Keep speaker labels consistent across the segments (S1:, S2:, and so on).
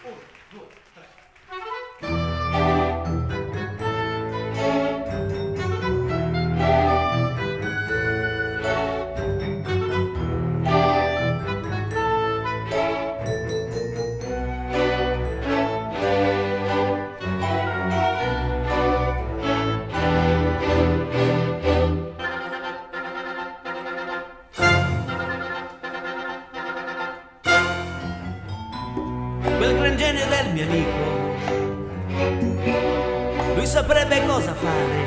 S1: 1, 2, 3.
S2: Quel gran genio del mio amico, lui saprebbe cosa fare,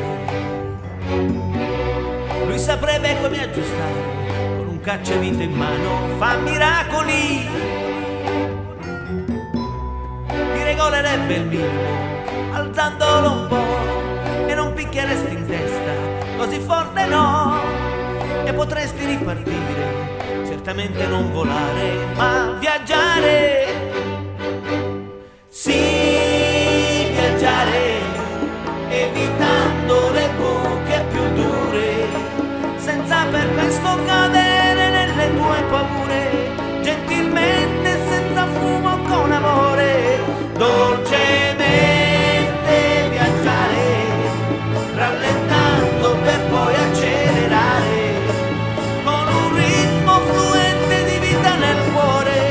S2: lui saprebbe come aggiustare, con un cacciavite in mano fa miracoli, ti regolerebbe il minimo, alzandolo un po' e non picchieresti in testa, così forte no, e potresti ripartire, certamente non volare, ma viaggiare. Sì, viaggiare, evitando le buche più dure, senza per questo cadere nelle tue paure, gentilmente, senza fumo, con amore, dolcemente viaggiare, rallentando per poi accelerare, con un ritmo fluente di vita nel cuore,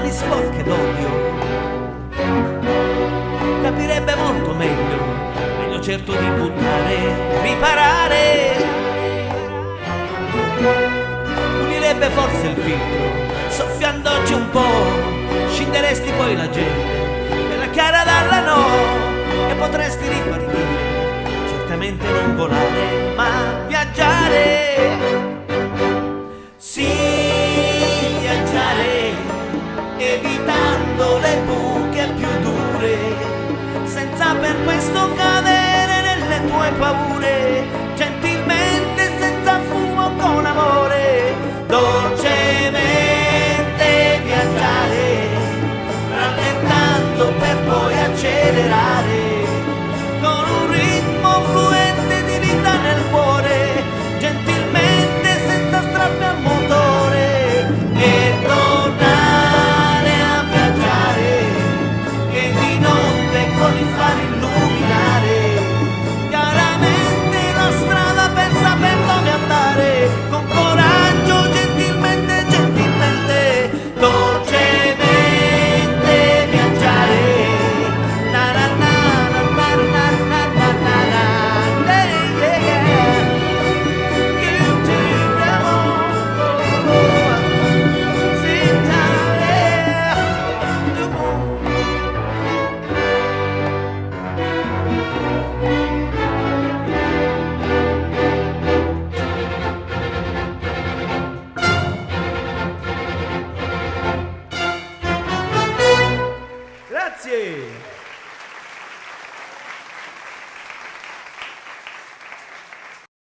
S2: sporche d'odio, capirebbe molto meglio certo di buttare, riparare, pulirebbe forse il filtro, soffiandoci un po', scinderesti poi la gente, bella chiara dalla no, e potresti ripartire, certamente non volare, ma viaggiare. Sì, viaggiare, evitando le buche più dure, senza per questo cadere nelle tue paure,